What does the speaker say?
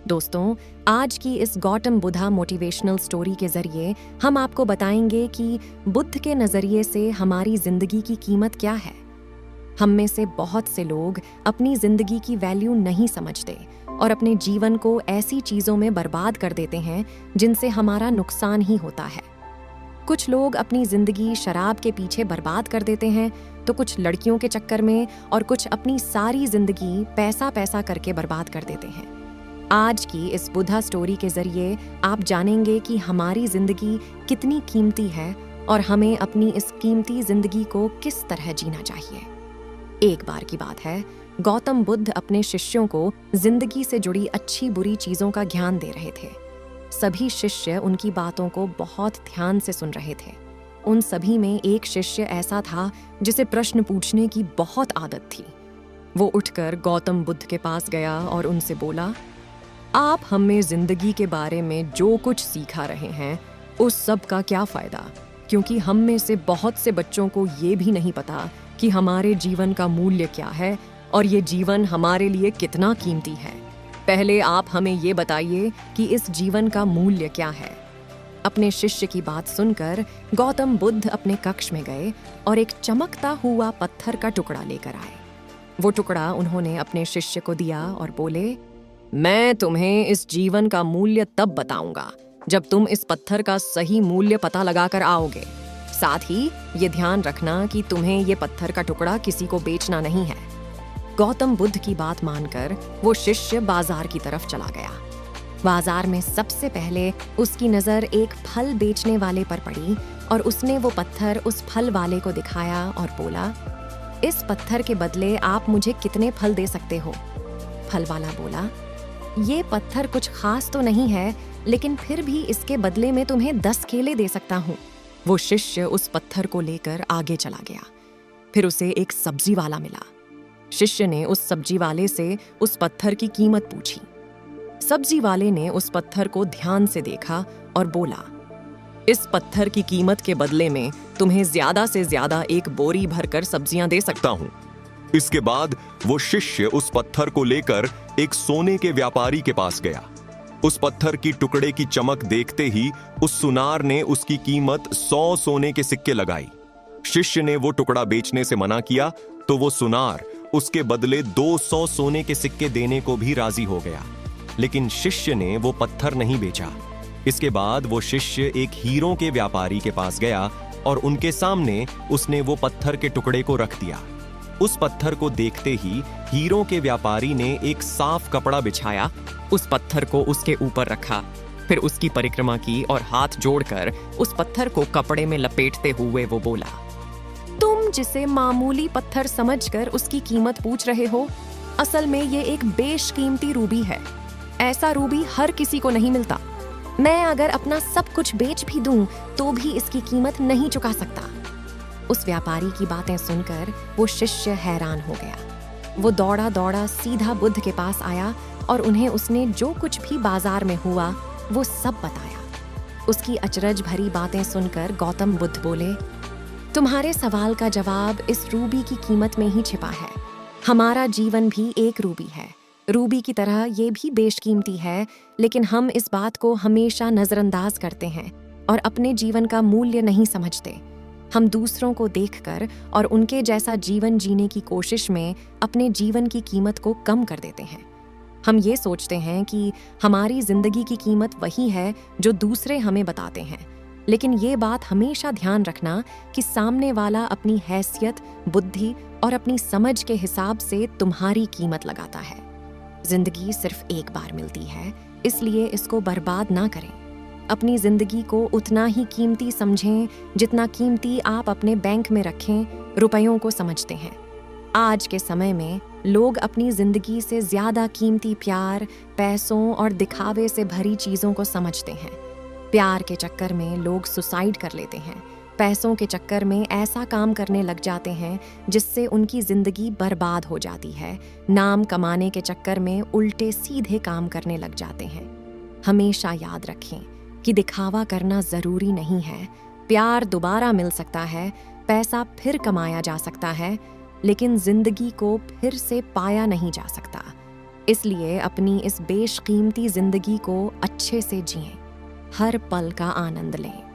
दोस्तों, आज की इस गौतम बुद्धा मोटिवेशनल स्टोरी के जरिए हम आपको बताएंगे कि बुद्ध के नजरिए से हमारी जिंदगी की कीमत क्या है। हम में से बहुत से लोग अपनी जिंदगी की वैल्यू नहीं समझते और अपने जीवन को ऐसी चीजों में बर्बाद कर देते हैं जिनसे हमारा नुकसान ही होता है। कुछ लोग अपनी जिंदगी शराब के पीछे बर्बाद कर देते हैं, तो कुछ लड़कियों के चक्कर में और कुछ अपनी सारी जिंदगी पैसा पैसा करके बर्बाद कर देते हैं। आज की इस बुद्धा स्टोरी के जरिए आप जानेंगे कि हमारी जिंदगी कितनी कीमती है और हमें अपनी इस कीमती जिंदगी को किस तरह जीना चाहिए। एक बार की बात है, गौतम बुद्ध अपने शिष्यों को जिंदगी से जुड़ी अच्छी बुरी चीजों का ज्ञान दे रहे थे। सभी शिष्य उनकी बातों को बहुत ध्यान से सुन रहे थे। उन सभी में एक शिष्य ऐसा था जिसे प्रश्न पूछने की बहुत आदत थी। वो उठकर गौतम बुद्ध के पास गया और उनसे बोला, आप हमें जिंदगी के बारे में जो कुछ सिखा रहे हैं उस सब का क्या फायदा, क्योंकि हम में से बहुत से बच्चों को ये भी नहीं पता कि हमारे जीवन का मूल्य क्या है और ये जीवन हमारे लिए कितना कीमती है। पहले आप हमें ये बताइए कि इस जीवन का मूल्य क्या है। अपने शिष्य की बात सुनकर गौतम बुद्ध अपने कक्ष में गए और एक चमकता हुआ पत्थर का टुकड़ा लेकर आए। वो टुकड़ा उन्होंने अपने शिष्य को दिया और बोले, मैं तुम्हें इस जीवन का मूल्य तब बताऊंगा जब तुम इस पत्थर का सही मूल्य पता लगाकर आओगे। साथ ही ये ध्यान रखना कि तुम्हें ये पत्थर का टुकड़ा किसी को बेचना नहीं है। गौतम बुद्ध की बात मानकर वो शिष्य बाजार की तरफ चला गया। बाजार में सबसे पहले उसकी नजर एक फल बेचने वाले पर पड़ी और उसने वो पत्थर उस फल वाले को दिखाया और बोला, इस पत्थर के बदले आप मुझे कितने फल दे सकते हो? फल वाला बोला, ये पत्थर कुछ खास तो नहीं है, लेकिन फिर भी इसके बदले में तुम्हें 10 केले दे सकता हूँ। वो शिष्य उस पत्थर को लेकर आगे चला गया। फिर उसे एक सब्जी वाला मिला। शिष्य ने उस सब्जी वाले से उस पत्थर की कीमत पूछी। सब्जी वाले ने उस पत्थर को ध्यान से देखा और बोला, इस पत्थर की कीमत के बदले में तुम्हें ज्यादा से ज्यादा एक बोरी भरकर सब्जियां दे सकता हूं। इसके बाद वो शिष्य उस पत्थर को लेकर एक सोने के व्यापारी के पास गया। उस पत्थर की टुकड़े की चमक देखते ही उस सुनार ने उसकी कीमत 100 सोने के सिक्के लगाई। शिष्य ने वो टुकड़ा बेचने से मना किया तो वो सुनार उसके बदले 200 सोने के सिक्के देने को भी राजी हो गया, लेकिन शिष्य ने वो पत्थर नहीं बेचा। इसके बाद वो शिष्य एक हीरों के व्यापारी के पास गया और उनके सामने उसने वो पत्थर के टुकड़े को रख दिया। उस पत्थर को देखते ही हीरों के व्यापारी ने एक साफ कपड़ा बिछाया, उस पत्थर को उसके ऊपर रखा, फिर उसकी परिक्रमा की और हाथ जोड़कर उस पत्थर को कपड़े में लपेटते हुए वो बोला, तुम जिसे मामूली पत्थर समझकर उसकी कीमत पूछ रहे हो, असल में ये एक बेशकीमती रूबी है। ऐसा रूबी हर किसी को नहीं मिलता। मैं अगर अपना सब कुछ बेच भी दूं तो भी इसकी कीमत नहीं चुका सकता। उस व्यापारी की बातें सुनकर वो शिष्य हैरान हो गया। वो दौड़ा दौड़ा सीधा बुद्ध के पास आया और उन्हें उसने जो कुछ भी बाजार में हुआ वो सब बताया। उसकी अचरज भरी बातें सुनकर गौतम बुद्ध बोले, तुम्हारे सवाल का जवाब इस रूबी की कीमत में ही छिपा है। हमारा जीवन भी एक रूबी है। रूबी की तरह ये भी बेशकीमती है, लेकिन हम इस बात को हमेशा नजरअंदाज करते हैं और अपने जीवन का मूल्य नहीं समझते। हम दूसरों को देखकर और उनके जैसा जीवन जीने की कोशिश में अपने जीवन की कीमत को कम कर देते हैं। हम ये सोचते हैं कि हमारी जिंदगी की कीमत वही है जो दूसरे हमें बताते हैं, लेकिन ये बात हमेशा ध्यान रखना कि सामने वाला अपनी हैसियत, बुद्धि और अपनी समझ के हिसाब से तुम्हारी कीमत लगाता है। जिंदगी सिर्फ एक बार मिलती है, इसलिए इसको बर्बाद ना करें। अपनी जिंदगी को उतना ही कीमती समझें जितना कीमती आप अपने बैंक में रखें रुपयों को समझते हैं। आज के समय में लोग अपनी जिंदगी से ज्यादा कीमती प्यार, पैसों और दिखावे से भरी चीजों को समझते हैं। प्यार के चक्कर में लोग सुसाइड कर लेते हैं। पैसों के चक्कर में ऐसा काम करने लग जाते हैं जिससे उनकी जिंदगी बर्बाद हो जाती है। नाम कमाने के चक्कर में उल्टे सीधे काम करने लग जाते हैं। हमेशा याद रखें कि दिखावा करना जरूरी नहीं है। प्यार दोबारा मिल सकता है, पैसा फिर कमाया जा सकता है, लेकिन जिंदगी को फिर से पाया नहीं जा सकता। इसलिए अपनी इस बेशकीमती जिंदगी को अच्छे से जिएं, हर पल का आनंद लें।